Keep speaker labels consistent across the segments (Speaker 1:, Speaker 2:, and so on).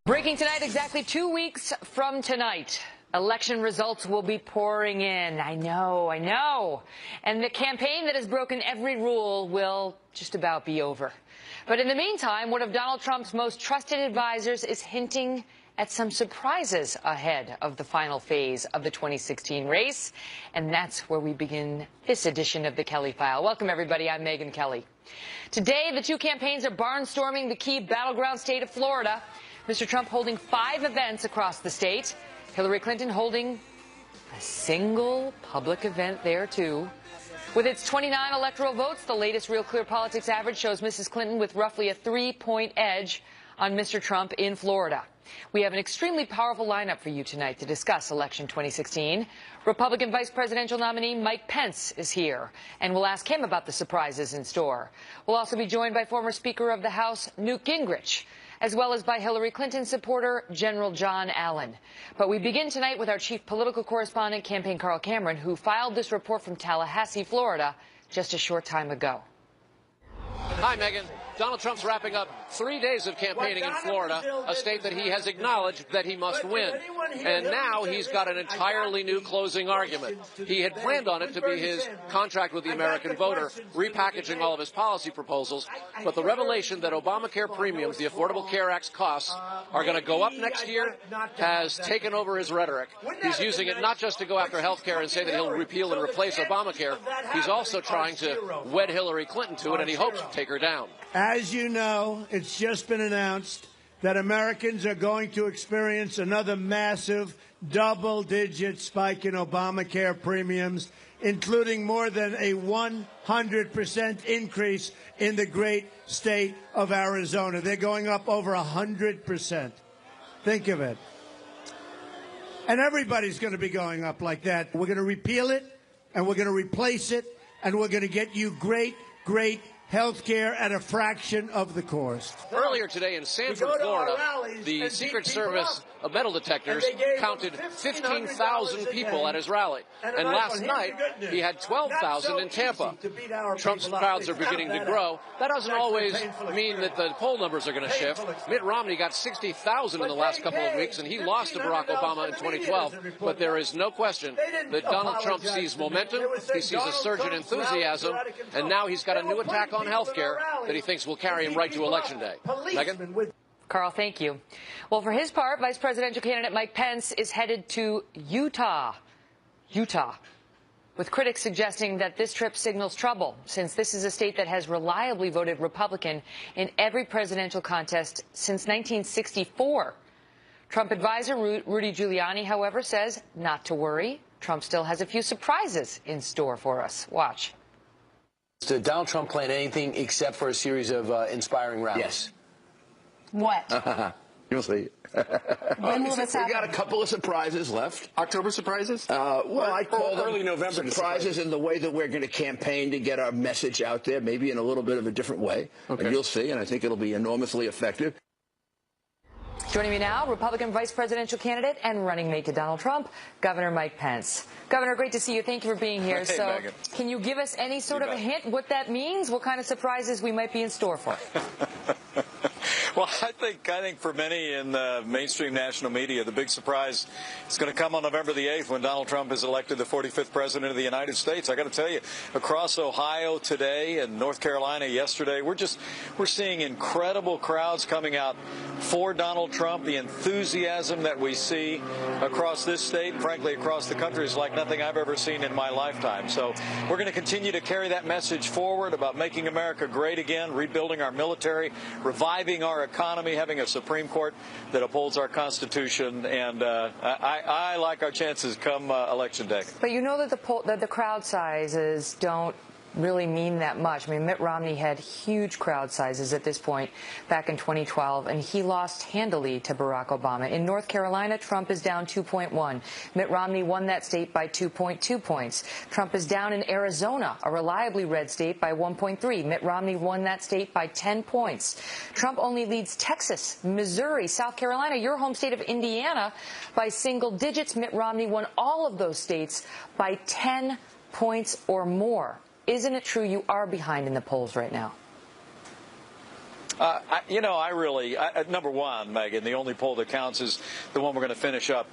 Speaker 1: Breaking tonight, exactly 2 weeks from tonight. Election results will be pouring in. I know. And the campaign that has broken every rule will just about be over. But in the meantime, one of Donald Trump's most trusted advisors is hinting at some surprises ahead of the final phase of the 2016 race. And that's where we begin this edition of the Kelly File. Welcome, everybody. I'm Megyn Kelly. Today, the two campaigns are barnstorming the key battleground state of Florida. Mr. Trump holding 5 events across the state. Hillary Clinton holding a single public event there, too. With its 29 electoral votes, the latest Real Clear Politics average shows Mrs. Clinton with roughly a 3-point edge on Mr. Trump in Florida. We have an extremely powerful lineup for you tonight to discuss election 2016. Republican vice presidential nominee Mike Pence is here, and we'll ask him about the surprises in store. We'll also be joined by former Speaker of the House Newt Gingrich, as well as by Hillary Clinton supporter General John Allen. But we begin tonight with our chief political correspondent, Campaign Carl Cameron, who filed this report from Tallahassee, Florida, just a short time ago.
Speaker 2: Hi, Megyn. Donald Trump's wrapping up 3 days of campaigning in Florida, a state that he has acknowledged that he must win. And now he's got an entirely new closing argument. He had planned on it to be his contract with the American voter, repackaging all of his policy proposals. But the revelation that Obamacare premiums, the Affordable Care Act's costs, are going to go up next year has taken over his rhetoric. He's using it not just to go after health care and say that he'll repeal and replace Obamacare. He's also trying to wed Hillary Clinton to it, and he hopes to take her down.
Speaker 3: As you know, it's just been announced that Americans are going to experience another massive double-digit spike in Obamacare premiums, including more than a 100% increase in the great state of Arizona. They're going up over 100%. Think of it. And everybody's going to be going up like that. We're going to repeal it, and we're going to replace it, and we're going to get you great health care at a fraction of the cost.
Speaker 2: Earlier today in Sanford, Florida, the Secret Service metal detectors counted 15,000 people at his rally. And last night, he had 12,000 in Tampa. Trump's crowds are beginning to grow. That doesn't always mean that the poll numbers are going to shift. Mitt Romney got 60,000 in the last couple of weeks, and he lost to Barack Obama in 2012. But there is no question that Donald Trump sees momentum, he sees a surge in enthusiasm, and now he's got a new attack on health care that he thinks will carry him right to Election Day. Megyn?
Speaker 1: Carl, thank you. Well, for his part, Vice Presidential candidate Mike Pence is headed to Utah, with critics suggesting that this trip signals trouble, since this is a state that has reliably voted Republican in every presidential contest since 1964. Trump advisor Rudy Giuliani, however, says not to worry. Trump still has a few surprises in store for us. Watch.
Speaker 4: Did Donald Trump plan anything except for a series of inspiring rallies?
Speaker 5: Yes.
Speaker 1: What?
Speaker 5: You'll see.
Speaker 1: When will this happen?
Speaker 5: We got a couple of surprises left.
Speaker 6: October surprises?
Speaker 5: Well, I call them
Speaker 4: early November
Speaker 5: surprises in the way that we're going to campaign to get our message out there, maybe in a little bit of a different way.
Speaker 6: Okay.
Speaker 5: And you'll see, and I think it'll be enormously effective.
Speaker 1: Joining me now, Republican vice presidential candidate and running mate to Donald Trump, Governor Mike Pence. Governor, great to see you. Thank you for being here.
Speaker 6: Hey,
Speaker 1: so,
Speaker 6: Megyn.
Speaker 1: Can you give us any sort of a hint what that means? What kind of surprises we might be in store for?
Speaker 7: Well, I think for many in the mainstream national media, the big surprise is going to come on November the 8th when Donald Trump is elected the 45th president of the United States. I got to tell you, across Ohio today and North Carolina yesterday, we're seeing incredible crowds coming out for Donald Trump. The enthusiasm that we see across this state, and frankly across the country, is like nothing I've ever seen in my lifetime. So we're going to continue to carry that message forward about making America great again, rebuilding our military, reviving our economy, having a Supreme Court that upholds our Constitution, and I like our chances come Election Day.
Speaker 1: But you know that the crowd sizes don't really mean that much. I mean, Mitt Romney had huge crowd sizes at this point back in 2012, and he lost handily to Barack Obama. In North Carolina, Trump is down 2.1. Mitt Romney won that state by 2.2 points. Trump is down in Arizona, a reliably red state, by 1.3. Mitt Romney won that state by 10 points. Trump only leads Texas, Missouri, South Carolina, your home state of Indiana, by single digits. Mitt Romney won all of those states by 10 points or more. Isn't it true you are behind in the polls right now?
Speaker 7: Number one, Megyn, the only poll that counts is the one we're going to finish up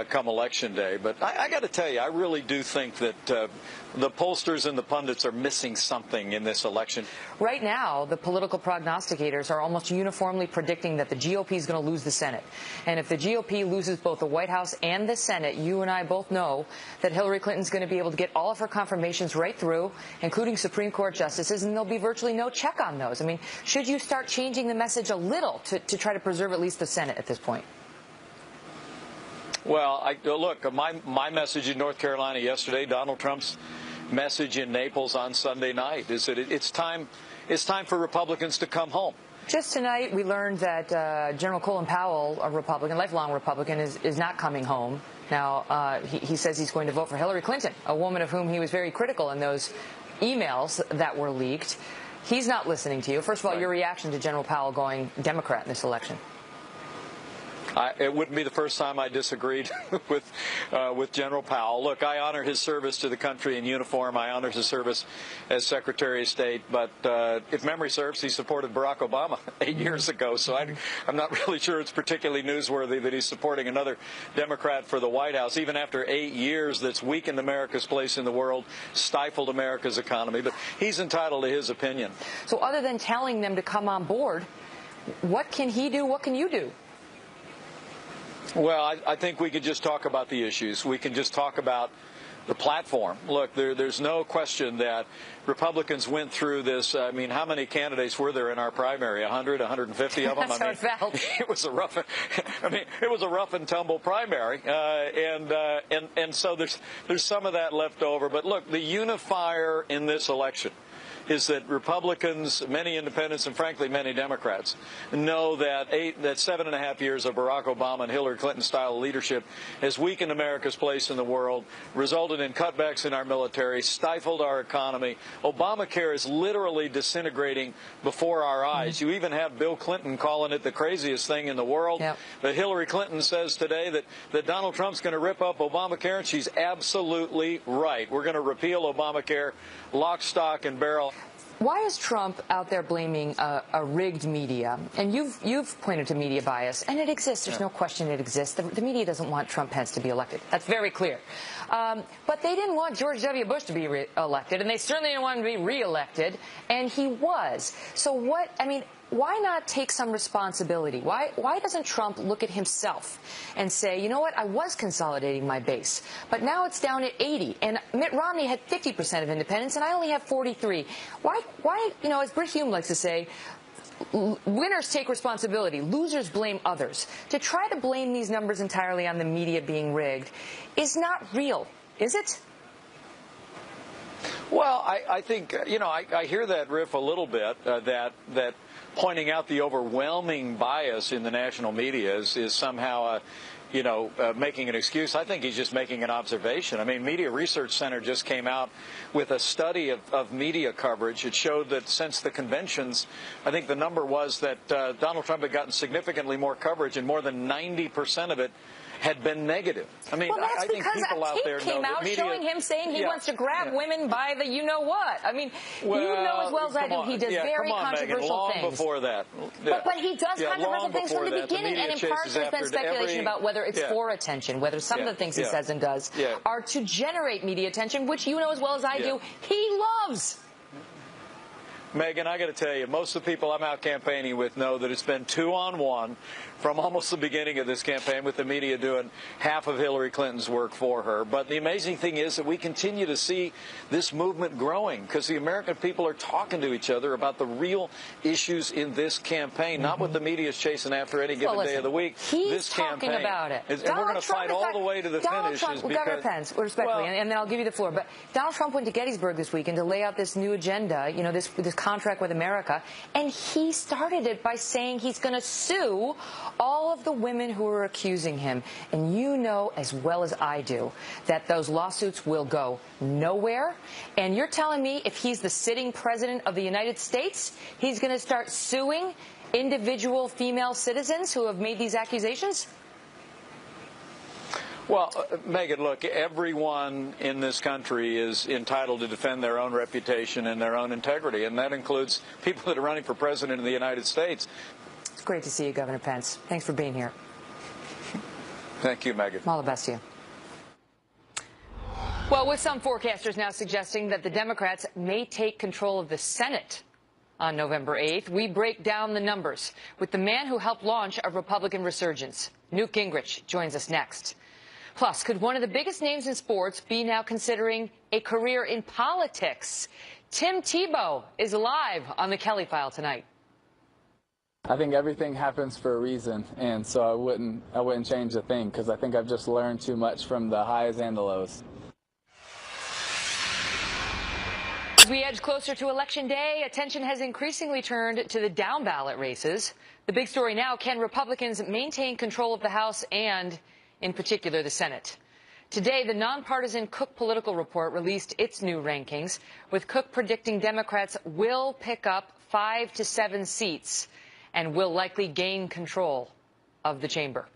Speaker 7: come Election Day. But I got to tell you, I really do think that the pollsters and the pundits are missing something in this election.
Speaker 1: Right now, the political prognosticators are almost uniformly predicting that the GOP is going to lose the Senate. And if the GOP loses both the White House and the Senate, you and I both know that Hillary Clinton's going to be able to get all of her confirmations right through, including Supreme Court justices, and there'll be virtually no check on those. I mean, should you start changing the message a little to try to preserve at least the Senate at this point?
Speaker 7: Well, look, my message in North Carolina yesterday, Donald Trump's message in Naples on Sunday night, is that it's time for Republicans to come home.
Speaker 1: Just tonight, we learned that General Colin Powell, a Republican, lifelong Republican, is not coming home. Now, he says he's going to vote for Hillary Clinton, a woman of whom he was very critical in those emails that were leaked. He's not listening to you. First of all, your reaction to General Powell going Democrat in this election?
Speaker 7: It wouldn't be the first time I disagreed with General Powell. Look, I honor his service to the country in uniform. I honor his service as Secretary of State. But if memory serves, he supported Barack Obama 8 years ago. So I'm not really sure it's particularly newsworthy that he's supporting another Democrat for the White House, even after 8 years that's weakened America's place in the world, stifled America's economy. But he's entitled to his opinion.
Speaker 1: So other than telling them to come on board, what can he do? What can you do?
Speaker 7: Well, I think we could just talk about the issues. We can just talk about the platform. Look, there's no question that Republicans went through this. I mean, how many candidates were there in our primary? 100, 150 of them?
Speaker 1: That's how it felt.
Speaker 7: It was a rough and tumble primary, and so there's some of that left over. But look, the unifier in this election is that Republicans, many independents, and frankly many Democrats, know that 7.5 years of Barack Obama and Hillary Clinton style leadership has weakened America's place in the world, resulted in cutbacks in our military, stifled our economy. Obamacare is literally disintegrating before our eyes. You even have Bill Clinton calling it the craziest thing in the world.
Speaker 1: Yep.
Speaker 7: But Hillary Clinton says today that Donald Trump's going to rip up Obamacare, and she's absolutely right. We're going to repeal Obamacare, lock, stock, and barrel.
Speaker 1: Why is Trump out there blaming a rigged media? And you've pointed to media bias, and it exists. There's no question it exists. The media doesn't want Trump Pence to be elected. That's very clear. But they didn't want George W. Bush to be elected, and they certainly didn't want him to be reelected, and he was. So what? I mean, why not take some responsibility? Why doesn't Trump look at himself and say, you know what, I was consolidating my base, but now it's down at 80, and Mitt Romney had 50% of independents, and I only have 43. Why, you know, as Brit Hume likes to say, winners take responsibility, losers blame others. To try to blame these numbers entirely on the media being rigged is not real, is it?
Speaker 7: Well, I think, you know, I hear that riff a little bit, that pointing out the overwhelming bias in the national media is somehow, making an excuse. I think he's just making an observation. I mean, Media Research Center just came out with a study of media coverage. It showed that since the conventions, I think the number was that Donald Trump had gotten significantly more coverage, and more than 90% of it had been negative. I mean,
Speaker 1: well, that's
Speaker 7: I think people out there know that
Speaker 1: came out
Speaker 7: media,
Speaker 1: showing him saying he wants to grab women by the you-know-what. I mean,
Speaker 7: well,
Speaker 1: you know as well as I do he does very controversial
Speaker 7: long
Speaker 1: things.
Speaker 7: Before that.
Speaker 1: But he does controversial things from the beginning, and in part there's been speculation about whether it's for attention, whether some of the things he says and does are to generate media attention, which you know as well as I do he loves.
Speaker 7: Megyn, I got to tell you, most of the people I'm out campaigning with know that it's been 2-on-1 from almost the beginning of this campaign, with the media doing half of Hillary Clinton's work for her. But the amazing thing is that we continue to see this movement growing, because the American people are talking to each other about the real issues in this campaign, not what the media is chasing after any given day of the week.
Speaker 1: He's
Speaker 7: this
Speaker 1: talking
Speaker 7: campaign.
Speaker 1: about it.
Speaker 7: And we're going to fight all the way to the finish.
Speaker 1: Governor Pence, respectfully, and then I'll give you the floor. But Donald Trump went to Gettysburg this weekend to lay out this new agenda, you know, this contract with America, and he started it by saying he's going to sue all of the women who are accusing him. And you know as well as I do that those lawsuits will go nowhere. And you're telling me if he's the sitting president of the United States, he's going to start suing individual female citizens who have made these accusations?
Speaker 7: Well, Megyn, look, everyone in this country is entitled to defend their own reputation and their own integrity, and that includes people that are running for president of the United States.
Speaker 1: It's great to see you, Governor Pence. Thanks for being here.
Speaker 7: Thank you, Megyn.
Speaker 1: All the best to you. Well, with some forecasters now suggesting that the Democrats may take control of the Senate on November 8th, we break down the numbers with the man who helped launch a Republican resurgence. Newt Gingrich joins us next. Plus, could one of the biggest names in sports be now considering a career in politics? Tim Tebow is live on the Kelly File tonight.
Speaker 6: I think everything happens for a reason, and so I wouldn't change a thing, because I think I've just learned too much from the highs and the lows.
Speaker 1: As we edge closer to Election Day, attention has increasingly turned to the down-ballot races. The big story now, can Republicans maintain control of the House and, in particular, the Senate? Today, the nonpartisan Cook Political Report released its new rankings, with Cook predicting Democrats will pick up 5 to 7 seats and will likely gain control of the chamber.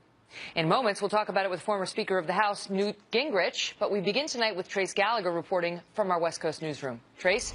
Speaker 1: In moments, we'll talk about it with former Speaker of the House, Newt Gingrich, but we begin tonight with Trace Gallagher reporting from our West Coast newsroom. Trace?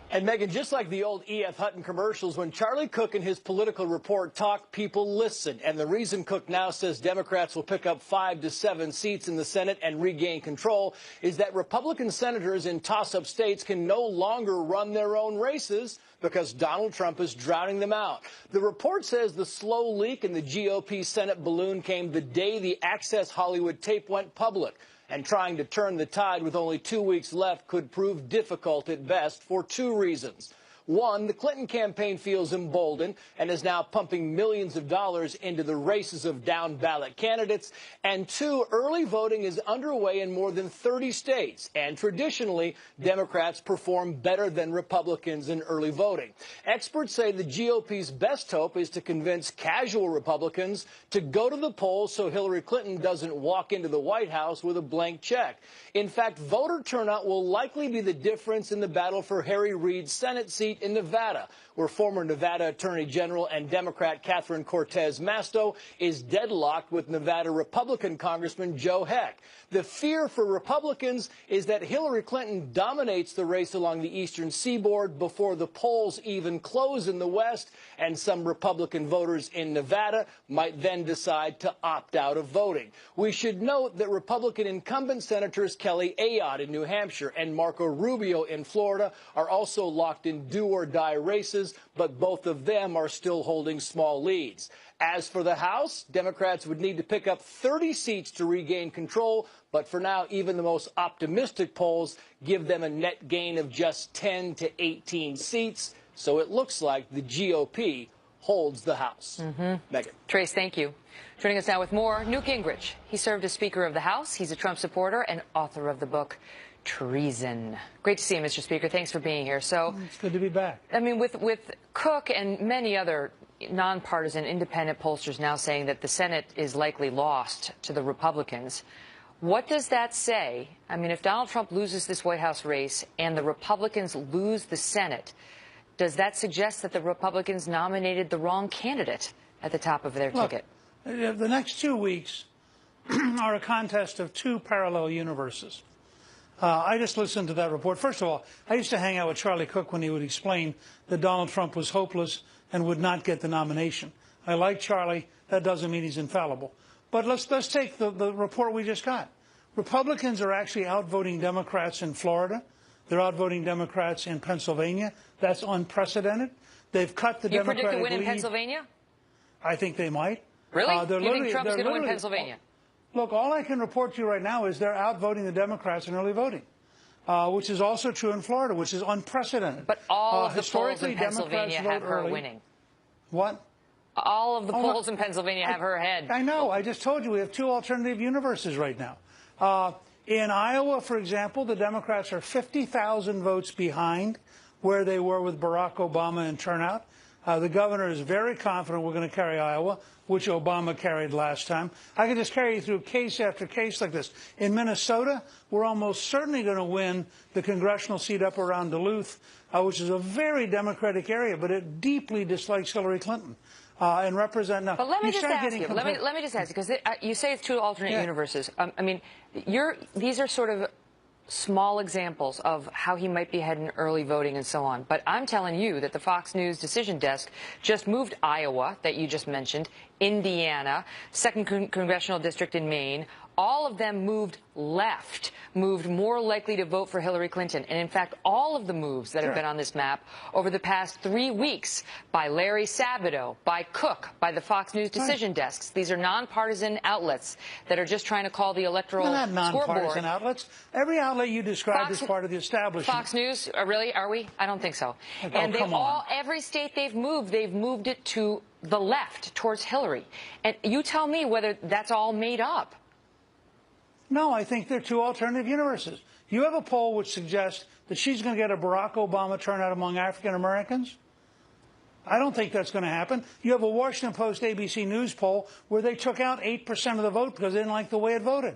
Speaker 8: And Megyn, just like the old E.F. Hutton commercials, when Charlie Cook and his political report talk, people listen. And the reason Cook now says Democrats will pick up 5 to 7 seats in the Senate and regain control is that Republican senators in toss-up states can no longer run their own races because Donald Trump is drowning them out. The report says the slow leak in the GOP Senate balloon came the day the Access Hollywood tape went public. And trying to turn the tide with only 2 weeks left could prove difficult at best for 2 reasons. One, the Clinton campaign feels emboldened and is now pumping millions of dollars into the races of down-ballot candidates. And 2, early voting is underway in more than 30 states. And traditionally, Democrats perform better than Republicans in early voting. Experts say the GOP's best hope is to convince casual Republicans to go to the polls so Hillary Clinton doesn't walk into the White House with a blank check. In fact, voter turnout will likely be the difference in the battle for Harry Reid's Senate seat in Nevada, where former Nevada Attorney General and Democrat Catherine Cortez Masto is deadlocked with Nevada Republican Congressman Joe Heck. The fear for Republicans is that Hillary Clinton dominates the race along the eastern seaboard before the polls even close in the West, and some Republican voters in Nevada might then decide to opt out of voting. We should note that Republican incumbent Senators Kelly Ayotte in New Hampshire and Marco Rubio in Florida are also locked in do-or-die races, but both of them are still holding small leads. As for the House, Democrats would need to pick up 30 seats to regain control, but for now, even the most optimistic polls give them a net gain of just 10 to 18 seats. So it looks like the GOP holds the House. Megyn.
Speaker 1: Trace, thank you. Joining us now with more, Newt Gingrich. He served as Speaker of the House. He's a Trump supporter and author of the book Treason. Great to see you, Mr. Speaker. Thanks for being here. So
Speaker 9: it's good to be back.
Speaker 1: I mean, with Cook and many other nonpartisan independent pollsters now saying that the Senate is likely lost to the Republicans, what does that say? I mean, if Donald Trump loses this White House race and the Republicans lose the Senate, does that suggest that the Republicans nominated the wrong candidate at the top of their ticket?
Speaker 9: The next 2 weeks are a contest of 2 parallel universes. I just listened to that report. First of all, I used to hang out with Charlie Cook when he would explain that Donald Trump was hopeless and would not get the nomination. I like Charlie. That doesn't mean he's infallible. But let's take the report we just got. Republicans are actually outvoting Democrats in Florida. They're outvoting Democrats in Pennsylvania. That's unprecedented. They've cut the Democratic lead.
Speaker 1: You predict a win in Pennsylvania?
Speaker 9: I think they might.
Speaker 1: Really? You think Trump's going to win Pennsylvania?
Speaker 9: Look, all I can report to you right now is they're outvoting the Democrats in early voting, which is also true in Florida, which is unprecedented.
Speaker 1: But all of the polls in Pennsylvania have her winning.
Speaker 9: What?
Speaker 1: All of the polls in Pennsylvania have her ahead.
Speaker 9: I know. I just told you we have 2 alternative universes right now. In Iowa, for example, the Democrats are 50,000 votes behind where they were with Barack Obama in turnout. The governor is very confident we're going to carry Iowa, which Obama carried last time. I can just carry you through case after case like this. In Minnesota, we're almost certainly going to win the congressional seat up around Duluth, which is a very Democratic area, but it deeply dislikes Hillary Clinton. and represent. Now,
Speaker 1: but let me just ask you. Let me just ask you, because you say it's two alternate universes. I mean, these are sort of small examples of how he might be heading early voting and so on. But I'm telling you that the Fox News decision desk just moved Iowa, that you just mentioned, Indiana, 2nd Congressional District in Maine. All of them moved left, moved more likely to vote for Hillary Clinton. And in fact, all of the moves that have been on this map over the past 3 weeks by Larry Sabato, by Cook, by the Fox News decision desks, these are nonpartisan outlets that are just trying to call the electoral
Speaker 9: scoreboard. Not nonpartisan outlets. Every outlet you described is part of the establishment.
Speaker 1: Fox News, really? Are we? I don't think so. And they've every state they've moved it to the left, towards Hillary. And you tell me whether that's all made up.
Speaker 9: No, I think they're two alternative universes. You have a poll which suggests that she's going to get a Barack Obama turnout among African Americans. I don't think that's going to happen. You have a Washington Post ABC News poll where they took out 8% of the vote because they didn't like the way it voted.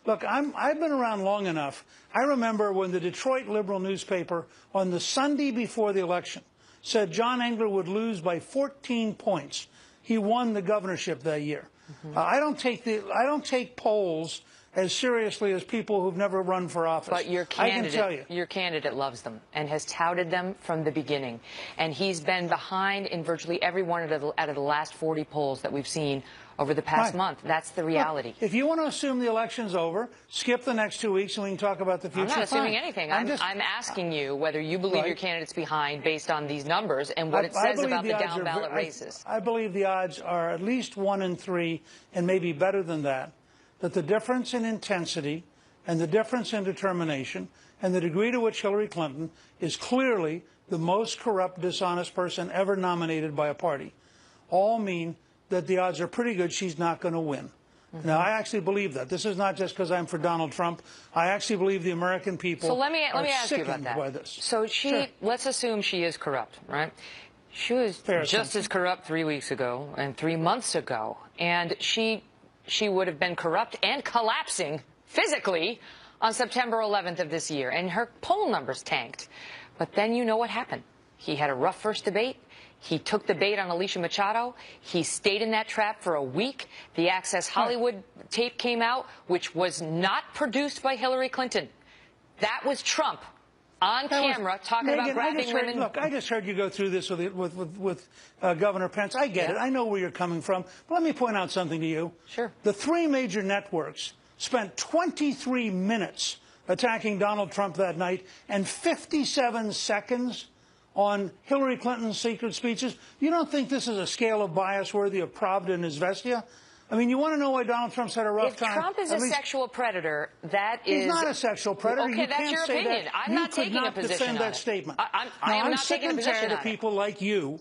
Speaker 9: Look, I've been around long enough. I remember when the Detroit Liberal newspaper on the Sunday before the election said John Engler would lose by 14 points. He won the governorship that year. I don't take polls as seriously as people who've never run for office.
Speaker 1: But your candidate,
Speaker 9: I can tell you.
Speaker 1: Your candidate loves them and has touted them from the beginning. And he's been behind in virtually every one out of the last 40 polls that we've seen over the past month. That's the reality.
Speaker 9: Look, if you want to assume the election's over, skip the next 2 weeks and we can talk about the future.
Speaker 1: I'm not assuming anything. I'm asking you whether you believe your candidate's behind based on these numbers and what it says about the down-ballot races.
Speaker 9: I believe the odds are at least 1 in 3 and maybe better than that the difference in intensity and the difference in determination and the degree to which Hillary Clinton is clearly the most corrupt, dishonest person ever nominated by a party all mean that the odds are pretty good she's not going to win. Now, I actually believe that. This is not just because I'm for Donald Trump. I actually believe the American people
Speaker 1: let me ask you about that.
Speaker 9: By this.
Speaker 1: So let's assume she is corrupt, right? She was just as corrupt 3 weeks ago and 3 months ago. And she would have been corrupt and collapsing physically on September 11th of this year. And her poll numbers tanked. But then you know what happened. He had a rough first debate. He took the bait on Alicia Machado. He stayed in that trap for a week. The Access Hollywood tape came out, which was not produced by Hillary Clinton. That was Trump on camera talking about grabbing women.
Speaker 9: Look, I just heard you go through this with Governor Pence. I get it. I know where you're coming from. But let me point out something to you.
Speaker 1: Sure.
Speaker 9: The 3 major networks spent 23 minutes attacking Donald Trump that night and 57 seconds on Hillary Clinton's secret speeches. You don't think this is a scale of bias worthy of Pravda and Izvestia? I mean, you want to know why Donald Trump's had a rough time?
Speaker 1: If Trump is a sexual predator, that is...
Speaker 9: He's not a sexual predator.
Speaker 1: Okay, that's your opinion. I'm not taking a position on it.
Speaker 9: You could not defend that statement.
Speaker 1: I'm sick and tired
Speaker 9: of people like you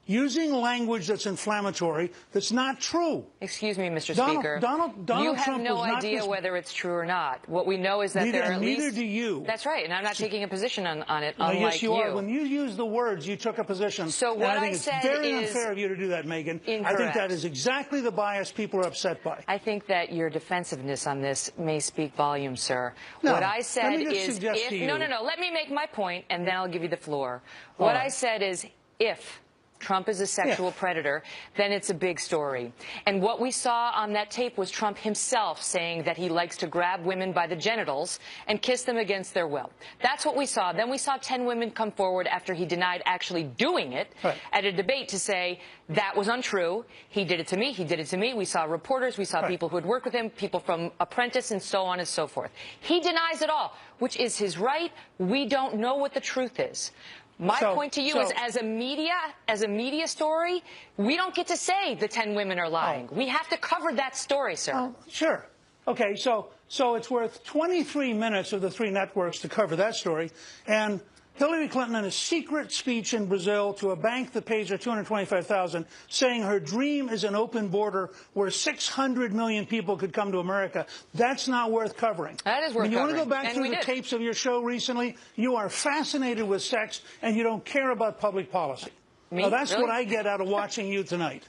Speaker 9: using language that's inflammatory that's not true.
Speaker 1: Excuse me, Mr. Speaker.
Speaker 9: Donald
Speaker 1: you have
Speaker 9: Trump
Speaker 1: no idea whether it's true or not. What we know is that there are at least...
Speaker 9: Neither do you.
Speaker 1: That's right, and I'm not taking a position on it, unlike
Speaker 9: yes, you are. When you use the words, you took a position.
Speaker 1: So what
Speaker 9: I think it's very unfair of you to do that, Megyn.
Speaker 1: Incorrect.
Speaker 9: I think that is exactly the bias people are upset by.
Speaker 1: I think that your defensiveness on this may speak volumes, sir.
Speaker 9: No,
Speaker 1: what I said
Speaker 9: let me just
Speaker 1: is...
Speaker 9: suggest to you.
Speaker 1: No. Let me make my point, and then I'll give you the floor. What I said is, if Trump is a sexual predator, then it's a big story. And what we saw on that tape was Trump himself saying that he likes to grab women by the genitals and kiss them against their will. That's what we saw. Then we saw 10 women come forward after he denied actually doing it at a debate to say that was untrue. He did it to me. He did it to me. We saw reporters. We saw people who had worked with him, people from Apprentice, and so on and so forth. He denies it all, which is his right. We don't know what the truth is. My point to you is, as a media story, we don't get to say the 10 women are lying. We have to cover that story, sir.
Speaker 9: Sure. Okay, so it's worth 23 minutes of the 3 networks to cover that story. And Hillary Clinton, in a secret speech in Brazil to a bank that pays her $225,000, saying her dream is an open border where 600 million people could come to America. That's not worth covering.
Speaker 1: That is worth covering.
Speaker 9: You want to go back through the tapes of your show recently? You are fascinated with sex, and you don't care about public policy.
Speaker 1: Me?
Speaker 9: That's
Speaker 1: really?
Speaker 9: what I get out of watching you tonight.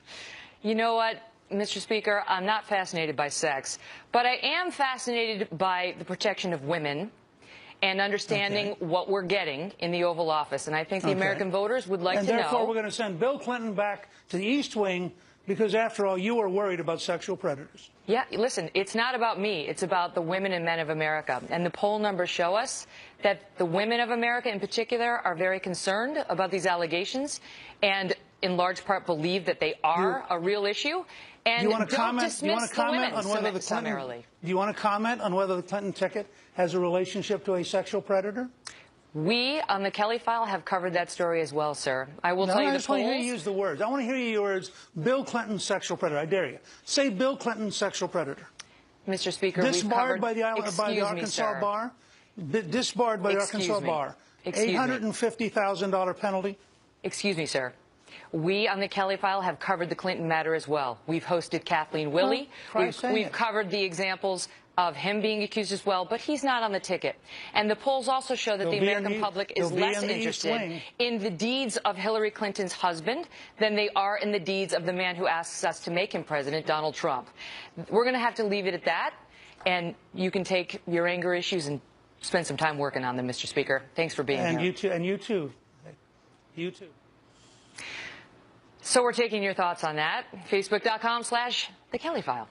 Speaker 1: You know what, Mr. Speaker? I'm not fascinated by sex, but I am fascinated by the protection of women and understanding what we're getting in the Oval Office. And I think the American voters would like to know.
Speaker 9: And therefore, we're going to send Bill Clinton back to the East Wing because, after all, you are worried about sexual predators.
Speaker 1: Yeah, listen, it's not about me. It's about the women and men of America. And the poll numbers show us that the women of America in particular are very concerned about these allegations and in large part believe that they are a real issue. And
Speaker 9: do you want to
Speaker 1: don't
Speaker 9: comment?
Speaker 1: dismiss
Speaker 9: Do you want to comment
Speaker 1: the
Speaker 9: on whether the Clinton? Do you want to comment on whether the Clinton ticket has a relationship to a sexual predator?
Speaker 1: We on the Kelly File have covered that story as well, sir. I will tell you
Speaker 9: I
Speaker 1: the
Speaker 9: just want to
Speaker 1: polls.
Speaker 9: hear you use the words. I want to hear you use the words Bill Clinton sexual predator. I dare you. Say Bill Clinton sexual predator.
Speaker 1: Mr. Speaker,
Speaker 9: disbarred by the
Speaker 1: Excuse
Speaker 9: Arkansas
Speaker 1: me,
Speaker 9: bar. Disbarred by the Arkansas bar. $850,000 penalty.
Speaker 1: Excuse me, sir. We on the Kelly File have covered the Clinton matter as well. We've hosted Kathleen Willey. We've covered the examples of him being accused as well, but he's not on the ticket. And the polls also show that the American public is less interested in the deeds of Hillary Clinton's husband than they are in the deeds of the man who asks us to make him president, Donald Trump. We're going to have to leave it at that, and you can take your anger issues and spend some time working on them, Mr. Speaker. Thanks for being here.
Speaker 9: And you too. You too.
Speaker 1: So we're taking your thoughts on that. Facebook.com/The Kelly File.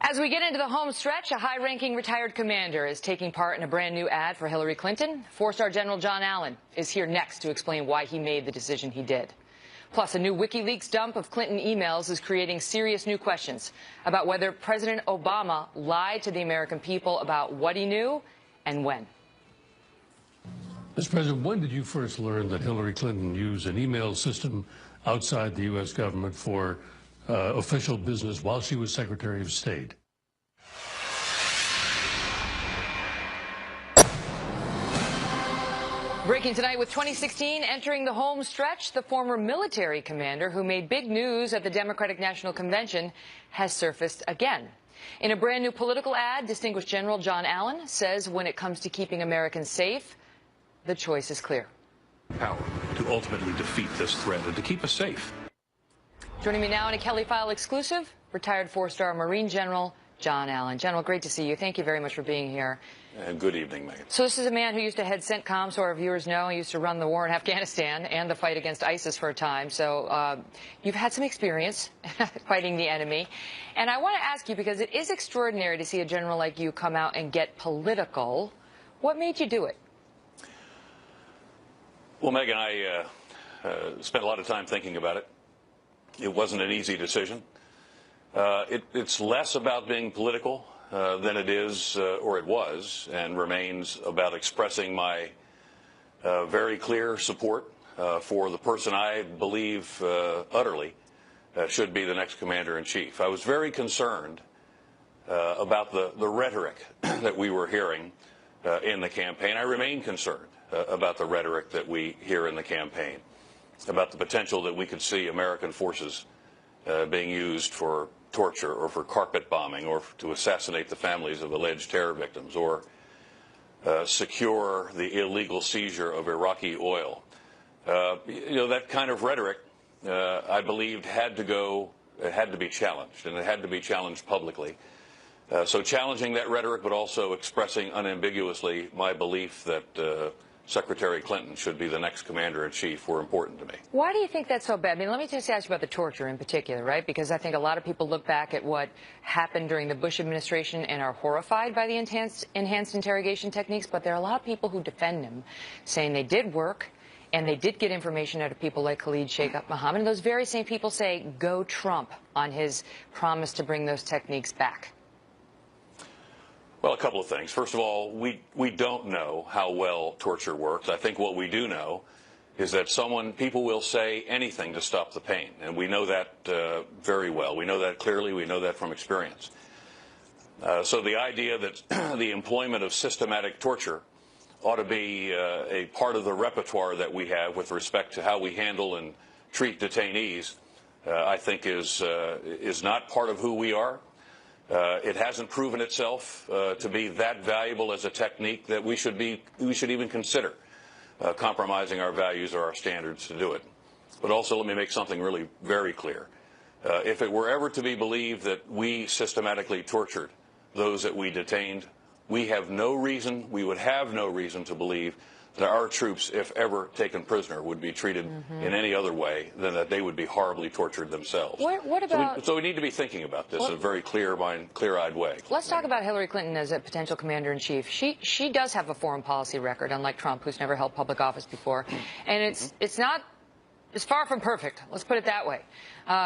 Speaker 1: As we get into the home stretch, a high-ranking retired commander is taking part in a brand new ad for Hillary Clinton. Four-star General John Allen is here next to explain why he made the decision he did. Plus, a new WikiLeaks dump of Clinton emails is creating serious new questions about whether President Obama lied to the American people about what he knew and when.
Speaker 10: Mr. President, when did you first learn that Hillary Clinton used an email system outside the U.S. government for official business while she was Secretary of State?
Speaker 1: Breaking tonight with 2016 entering the home stretch, the former military commander who made big news at the Democratic National Convention has surfaced again. In a brand new political ad, Distinguished General John Allen says when it comes to keeping Americans safe, the choice is clear.
Speaker 11: Power to ultimately defeat this threat and to keep us safe.
Speaker 1: Joining me now in a Kelly File exclusive, retired four-star Marine General John Allen. General, great to see you. Thank you very much for being here.
Speaker 11: And good evening, Megyn.
Speaker 1: So this is a man who used to head CENTCOM, so our viewers know. He used to run the war in Afghanistan and the fight against ISIS for a time. So you've had some experience fighting the enemy. And I want to ask you, because it is extraordinary to see a general like you come out and get political. What made you do it?
Speaker 11: Well, Megyn, I spent a lot of time thinking about it. It wasn't an easy decision. It's less about being political than it is, or it was, and remains about expressing my very clear support for the person I believe utterly should be the next commander-in-chief. I was very concerned about the rhetoric that we were hearing in the campaign. I remain concerned about the rhetoric that we hear in the campaign, about the potential that we could see American forces being used for torture or for carpet bombing or to assassinate the families of alleged terror victims or secure the illegal seizure of Iraqi oil. That kind of rhetoric, I believed, had to be challenged, and it had to be challenged publicly. So challenging that rhetoric, but also expressing unambiguously my belief that Secretary Clinton should be the next commander-in-chief were important to me.
Speaker 1: Why do you think that's so bad? I mean, let me just ask you about the torture in particular, right? Because I think a lot of people look back at what happened during the Bush administration and are horrified by the enhanced interrogation techniques, but there are a lot of people who defend him, saying they did work and they did get information out of people like Khalid Sheikh Mohammed. And those very same people say, go Trump, on his promise to bring those techniques back.
Speaker 11: Well, a couple of things. First of all, we don't know how well torture works. I think what we do know is that people will say anything to stop the pain, and we know that very well. We know that clearly. We know that from experience. So the idea that the employment of systematic torture ought to be a part of the repertoire that we have with respect to how we handle and treat detainees, I think is not part of who we are. It hasn't proven itself to be that valuable as a technique that we should even consider compromising our values or our standards to do it. But also, let me make something really very clear. If it were ever to be believed that we systematically tortured those that we detained we have no reason, we would have no reason to believe that our troops, if ever taken prisoner, would be treated in any other way than that they would be horribly tortured themselves.
Speaker 1: What about...
Speaker 11: So we need to be thinking about this in a very clear-eyed way.
Speaker 1: Let's talk about Hillary Clinton as a potential commander-in-chief. She does have a foreign policy record, unlike Trump, who's never held public office before. And it's far from perfect. Let's put it that way.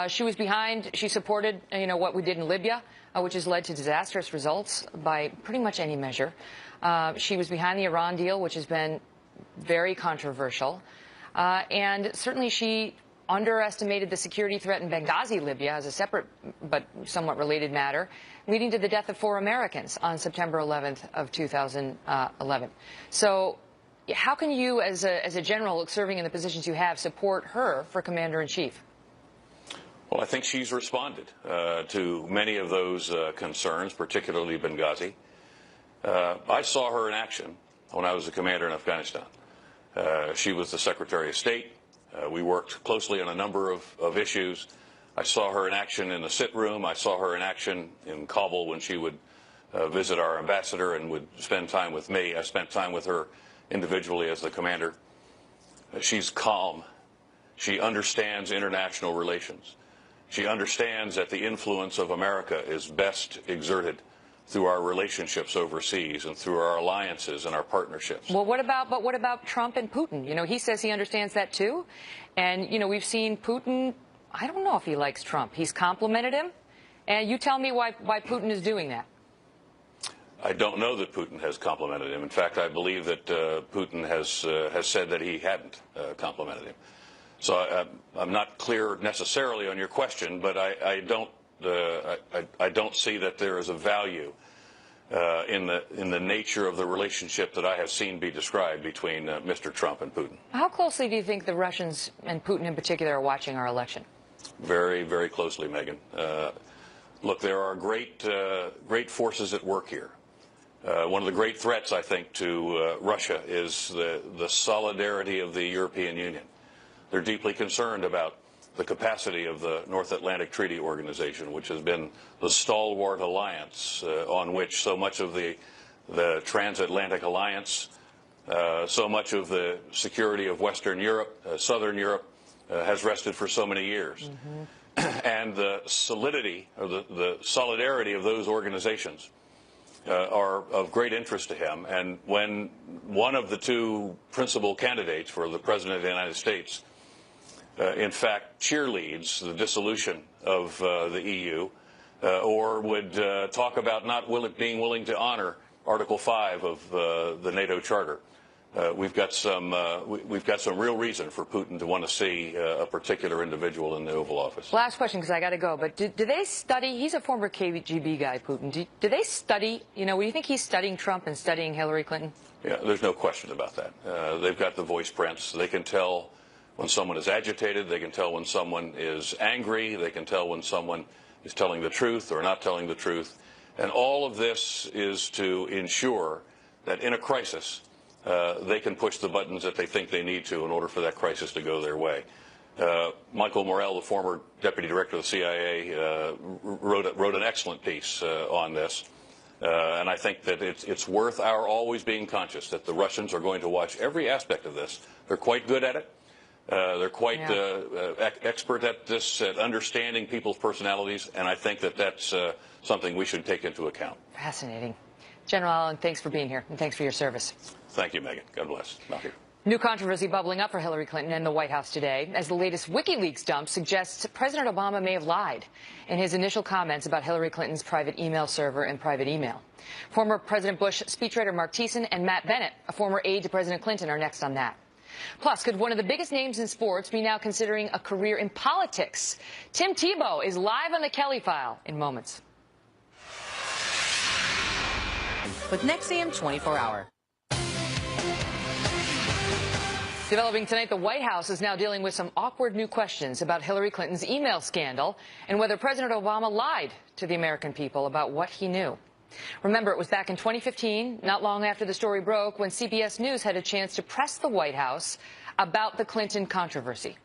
Speaker 1: She supported, what we did in Libya, which has led to disastrous results by pretty much any measure. She was behind the Iran deal, which has been very controversial. And certainly she underestimated the security threat in Benghazi, Libya, as a separate but somewhat related matter, leading to the death of 4 Americans on September 11th of 2011. So how can you, as a general serving in the positions you have, support her for commander-in-chief?
Speaker 11: Well, I think she's responded to many of those concerns, particularly Benghazi. I saw her in action when I was the commander in Afghanistan. She was the Secretary of State. We worked closely on a number of issues. I saw her in action in the sit room. I saw her in action in Kabul when she would visit our ambassador and would spend time with me. I spent time with her individually as the commander. She's calm. She understands international relations. She understands that the influence of America is best exerted through our relationships overseas and through our alliances and our partnerships.
Speaker 1: Well, what about Trump and Putin? He says he understands that too. And, we've seen Putin, I don't know if he likes Trump. He's complimented him. And you tell me why Putin is doing that.
Speaker 11: I don't know that Putin has complimented him. In fact, I believe that Putin has said that he hadn't complimented him. So I'm not clear necessarily on your question, but I don't see that there is a value in the nature of the relationship that I have seen be described between Mr. Trump and Putin.
Speaker 1: How closely do you think the Russians, and Putin in particular, are watching our election?
Speaker 11: Very, very closely, Megyn. Look, there are great forces at work here. One of the great threats, I think, to Russia is the solidarity of the European Union. They're deeply concerned about the capacity of the North Atlantic Treaty Organization, which has been the stalwart alliance on which so much of the transatlantic alliance, so much of the security of Western Europe, Southern Europe, has rested for so many years. And the solidity, or the solidarity of those organizations are of great interest to him. And when one of the 2 principal candidates for the President of the United States in fact cheerleads the dissolution of the EU or would talk about not being willing to honor Article 5 of the NATO Charter, we've got some real reason for Putin to want to see a particular individual in the Oval Office.
Speaker 1: Last question, because I got to go. But do they study? He's a former KGB guy, Putin. Do they study? Do you think he's studying Trump and studying Hillary Clinton?
Speaker 11: Yeah, there's no question about that. They've got the voice prints. They can tell when someone is agitated. They can tell when someone is angry. They can tell when someone is telling the truth or not telling the truth. And all of this is to ensure that in a crisis, they can push the buttons that they think they need to in order for that crisis to go their way. Michael Morell, the former deputy director of the CIA, wrote an excellent piece on this. And I think that it's worth our always being conscious that the Russians are going to watch every aspect of this. They're quite good at it. They're quite expert at this, at understanding people's personalities, and I think that that's something we should take into account.
Speaker 1: Fascinating. General Allen, thanks for being here, and thanks for your service.
Speaker 11: Thank you, Megyn. God bless. Not here.
Speaker 1: New controversy bubbling up for Hillary Clinton and the White House today, as the latest WikiLeaks dump suggests President Obama may have lied in his initial comments about Hillary Clinton's private email server and private email. Former President Bush speechwriter Mark Thiessen and Matt Bennett, a former aide to President Clinton, are next on that. Plus, could one of the biggest names in sports be now considering a career in politics? Tim Tebow is live on the Kelly File in moments.
Speaker 12: With Nexium 24-hour.
Speaker 1: Developing tonight, the White House is now dealing with some awkward new questions about Hillary Clinton's email scandal and whether President Obama lied to the American people about what he knew. Remember, it was back in 2015, not long after the story broke, when CBS News had a chance to press the White House about the Clinton controversy.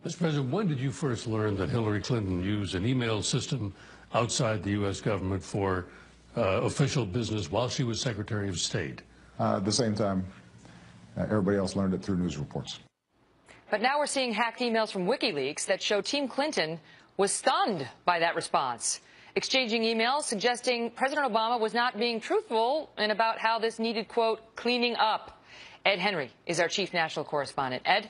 Speaker 10: Mr. President, when did you first learn that Hillary Clinton used an email system outside the U.S. government for official business while she was Secretary of State.
Speaker 13: At the same time, everybody else learned it through news reports.
Speaker 1: But now we're seeing hacked emails from WikiLeaks that show Team Clinton was stunned by that response, exchanging emails suggesting President Obama was not being truthful and about how this needed, quote, cleaning up. Ed Henry is our chief national correspondent. Ed?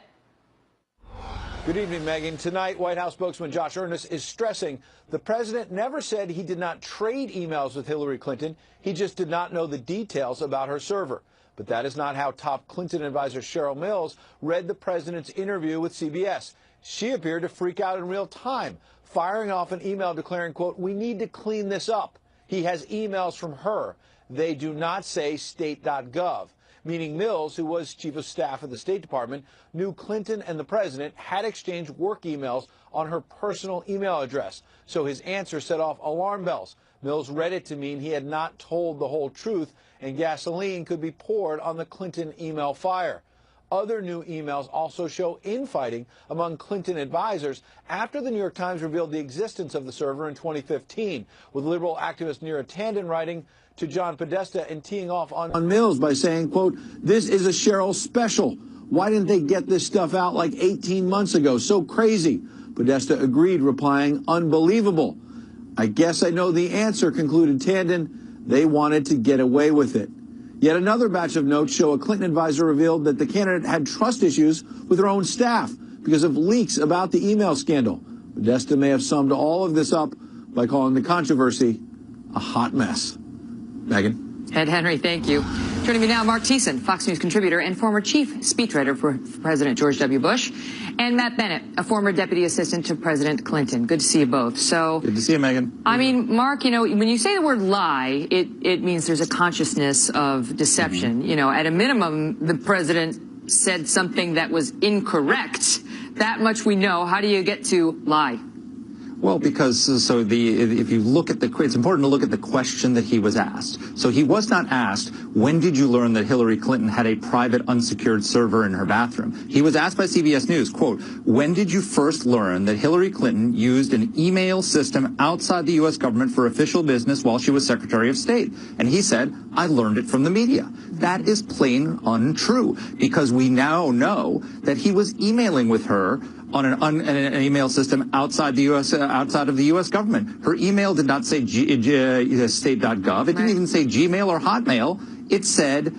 Speaker 8: Good evening, Megyn. Tonight, White House spokesman Josh Earnest is stressing the president never said he did not trade emails with Hillary Clinton. He just did not know the details about her server. But that is not how top Clinton advisor Cheryl Mills read the president's interview with CBS. She appeared to freak out in real time, firing off an email declaring, quote, we need to clean this up. He has emails from her. They do not say state.gov. Meaning Mills, who was chief of staff of the State Department, knew Clinton and the president had exchanged work emails on her personal email address. So his answer set off alarm bells. Mills read it to mean he had not told the whole truth and gasoline could be poured on the Clinton email fire. Other new emails also show infighting among Clinton advisors after the New York Times revealed the existence of the server in 2015, with liberal activist Neera Tanden writing to John Podesta and teeing off on Mills by saying, quote, this is a Cheryl special. Why didn't they get this stuff out like 18 months ago? So crazy. Podesta agreed, replying, unbelievable. I guess I know the answer, concluded Tanden. They wanted to get away with it. Yet another batch of notes show a Clinton advisor revealed that the candidate had trust issues with her own staff because of leaks about the email scandal. Podesta may have summed all of this up by calling the controversy a hot mess. Megyn.
Speaker 1: Ed Henry, thank you. Joining me now, Mark Thiessen, Fox News contributor and former chief speechwriter for President George W. Bush, and Matt Bennett, a former deputy assistant to President Clinton. Good to see you both. So,
Speaker 14: good to see you, Megyn.
Speaker 1: I mean, Mark, you know, when you say the word lie, it means there's a consciousness of deception. You know, at a minimum, the president said something that was incorrect. That much we know. How do you get to lie?
Speaker 14: Well, because if you look at it's important to look at the question that he was asked. So he was not asked, when did you learn that Hillary Clinton had a private unsecured server in her bathroom? He was asked by CBS News, quote, when did you first learn that Hillary Clinton used an email system outside the U.S. government for official business while she was Secretary of State? And he said, I learned it from the media. That is plain untrue, because we now know that he was emailing with her on an email system outside the U.S. Outside of the U.S. government. Her email did not say state.gov. It didn't even say Gmail or Hotmail. It said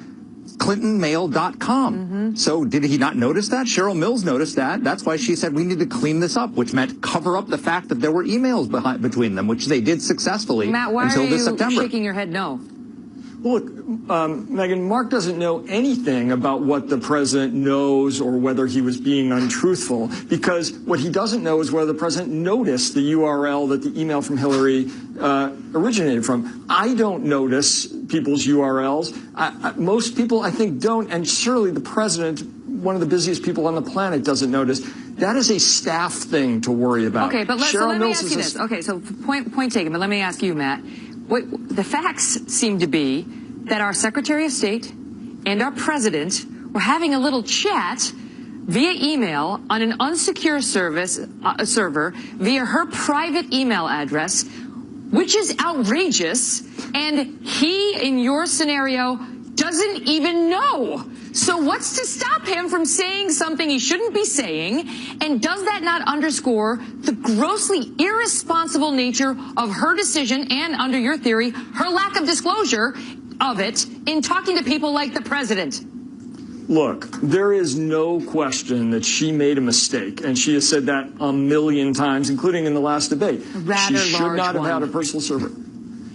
Speaker 14: ClintonMail.com. So did he not notice that? Cheryl Mills noticed that. That's why she said we need to clean this up, which meant cover up the fact that there were emails between them, which they did successfully until this September.
Speaker 1: Matt, why are you shaking your head no?
Speaker 15: Look, Megyn, Mark doesn't know anything about what the president knows or whether he was being untruthful, because what he doesn't know is whether the president noticed the URL that the email from Hillary originated from. I don't notice people's URLs. Most people, I think, don't, and surely the president, one of the busiest people on the planet, doesn't notice. That is a staff thing to worry about.
Speaker 1: Okay, but let me ask you this. Okay, so point taken, but let me ask you, Matt. The facts seem to be that our Secretary of State and our President were having a little chat via email on an unsecure server via her private email address, which is outrageous, and he, in your scenario, doesn't even know. So what's to stop him from saying something he shouldn't be saying? And does that not underscore the grossly irresponsible nature of her decision and, under your theory, her lack of disclosure of it in talking to people like the president?
Speaker 15: Look, there is no question that she made a mistake, and she has said that a million times, including in the last debate. She should not have had a personal server.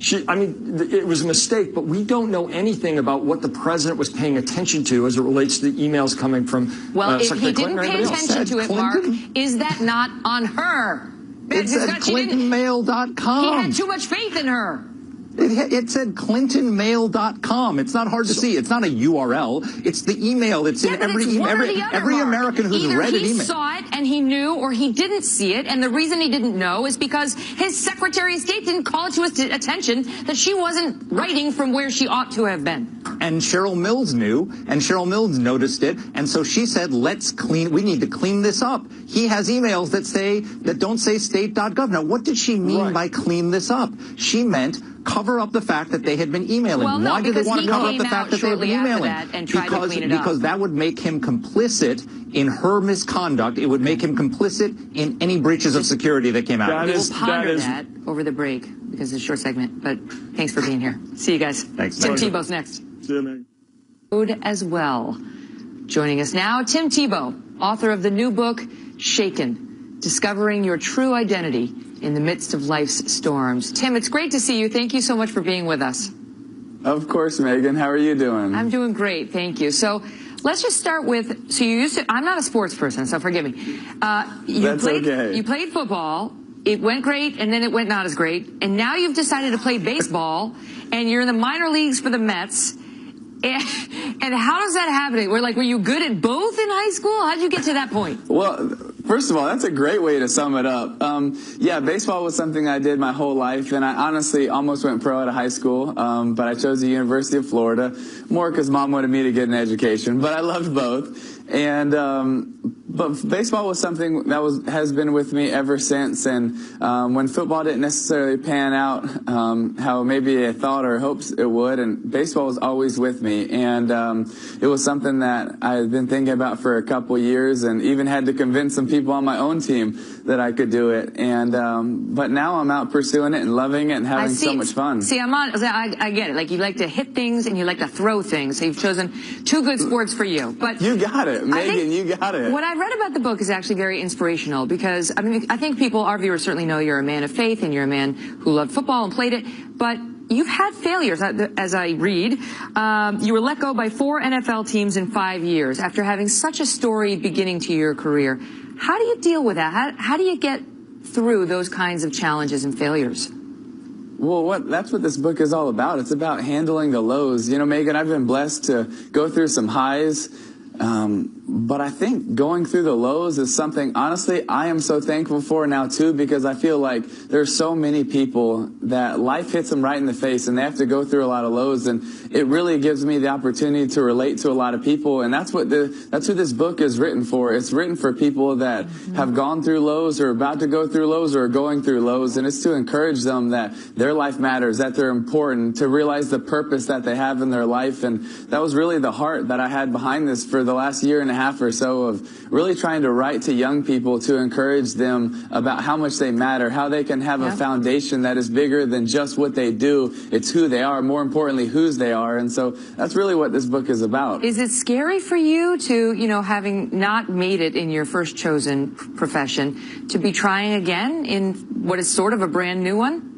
Speaker 15: It was a mistake, but we don't know anything about what the president was paying attention to as it relates to the emails coming from Secretary Clinton.
Speaker 1: Well, if he didn't pay attention to it, Mark, is that not on her?
Speaker 14: It said ClintonMail.com.
Speaker 1: He had too much faith in her.
Speaker 14: It said ClintonMail.com. It's not hard to see. It's not a URL. It's the email. It's in every American who's read an email.
Speaker 1: Either he saw it and he knew, or he didn't see it. And the reason he didn't know is because his Secretary of State didn't call it to his attention that she wasn't writing from where she ought to have been.
Speaker 14: And Cheryl Mills knew, and Cheryl Mills noticed it, and so she said, we need to clean this up. He has emails that don't say state.gov. Now, what did she mean by clean this up? She meant cover up the fact that they had been emailing.
Speaker 1: Well, no,
Speaker 14: Why did they want to cover up the
Speaker 1: came
Speaker 14: fact
Speaker 1: out
Speaker 14: that they had been
Speaker 1: shortly after
Speaker 14: emailing?
Speaker 1: that and tried to clean it up.
Speaker 14: Because that would make him complicit in her misconduct. It would make him complicit in any breaches of security that came out.
Speaker 1: We'll ponder that over the break because it's a short segment. But thanks for being here. See you guys.
Speaker 14: Thanks.
Speaker 1: Tim Tebow's next.
Speaker 15: See you, Meg.
Speaker 1: As well. Joining us now, Tim Tebow, author of the new book, Shaken, Discovering Your True Identity in the Midst of Life's Storms. Tim, it's great to see you. Thank you so much for being with us.
Speaker 6: Of course, Megan. How are you doing?
Speaker 1: I'm doing great, thank you. So let's just start with, so you used to, I'm not a sports person, so forgive me. You played football, it went great, and then it went not as great, and now you've decided to play baseball, and you're in the minor leagues for the Mets. And how does that happen? Were you good at both in high school? How did you get to that point?
Speaker 6: Well, first of all, that's a great way to sum it up. Yeah, baseball was something I did my whole life, and I honestly almost went pro out of high school, but I chose the University of Florida, more because Mom wanted me to get an education, but I loved both. And but baseball was something that has been with me ever since. And when football didn't necessarily pan out how maybe I thought or hoped it would, and baseball was always with me. And it was something that I had been thinking about for a couple years, and even had to convince some people on my own team that I could do it. And but now I'm out pursuing it and loving it and having so much fun.
Speaker 1: See, I get it. Like, you like to hit things and you like to throw things. So you've chosen two good sports for you. But
Speaker 6: you got it, Megan. You got it.
Speaker 1: What I read about the book is actually very inspirational because, I mean, I think our viewers certainly know you're a man of faith and you're a man who loved football and played it, but you've had failures, as I read. You were let go by 4 NFL teams in 5 years after having such a storied beginning to your career. How do you deal with that? How do you get through those kinds of challenges and failures?
Speaker 6: Well, that's what this book is all about. It's about handling the lows. You know, Megan, I've been blessed to go through some highs. But I think going through the lows is something, honestly, I am so thankful for now, too, because I feel like there's so many people that life hits them right in the face and they have to go through a lot of lows. And it really gives me the opportunity to relate to a lot of people. And that's what this book is written for. It's written for people that have gone through lows or about to go through lows or are going through lows. And it's to encourage them that their life matters, that they're important, to realize the purpose that they have in their life. And that was really the heart that I had behind this for the last year and a half or so, of really trying to write to young people to encourage them about how much they matter, how they can have a foundation that is bigger than just what they do. It's who they are, more importantly, whose they are. And so that's really what this book is about.
Speaker 1: Is it scary for you to, having not made it in your first chosen profession, to be trying again in what is sort of a brand new one?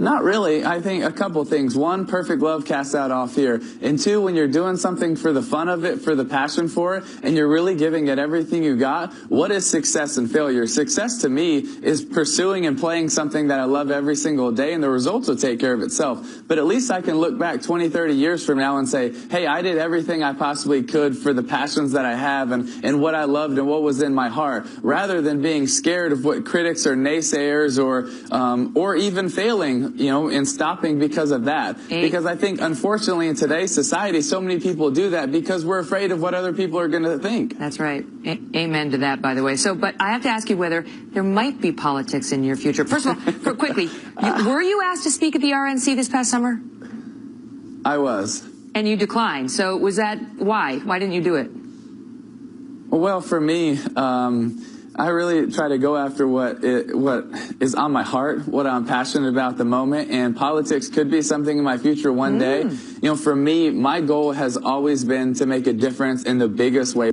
Speaker 6: Not really. I think a couple things. One, perfect love casts out all fear. And two, when you're doing something for the fun of it, for the passion for it, and you're really giving it everything you got, what is success and failure? Success to me is pursuing and playing something that I love every single day, and the results will take care of itself. But at least I can look back 20, 30 years from now and say, hey, I did everything I possibly could for the passions that I have and what I loved and what was in my heart, rather than being scared of what critics or naysayers or even failing, in stopping because of that. Because I think, unfortunately, in today's society, so many people do that because we're afraid of what other people are going to think.
Speaker 1: That's right. Amen to that, by the way. But I have to ask you whether there might be politics in your future. First of all, quickly, were you asked to speak at the RNC this past summer?
Speaker 6: I was. And
Speaker 1: you declined. So was that why? Why didn't you do it?
Speaker 6: Well, for me, I really try to go after what is on my heart, what I'm passionate about at the moment, and politics could be something in my future one day. For me, my goal has always been to make a difference in the biggest way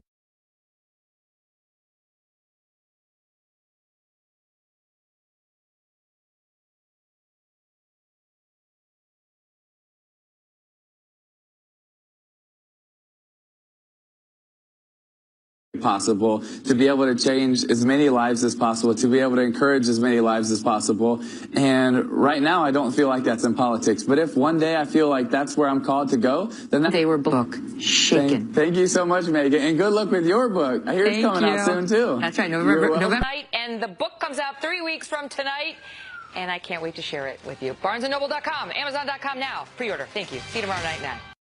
Speaker 6: possible, to be able to change as many lives as possible, to be able to encourage as many lives as possible. And right now, I don't feel like that's in politics. But if one day I feel like that's where I'm called to go, then
Speaker 1: they were book Shaken.
Speaker 6: Thank you so much, Megan, and good luck with your book. I hear it's coming out soon too.
Speaker 1: That's right, November night, and the book comes out 3 weeks from tonight. And I can't wait to share it with you. BarnesandNoble.com, Amazon.com now. Pre-order. Thank you. See you tomorrow night, 9.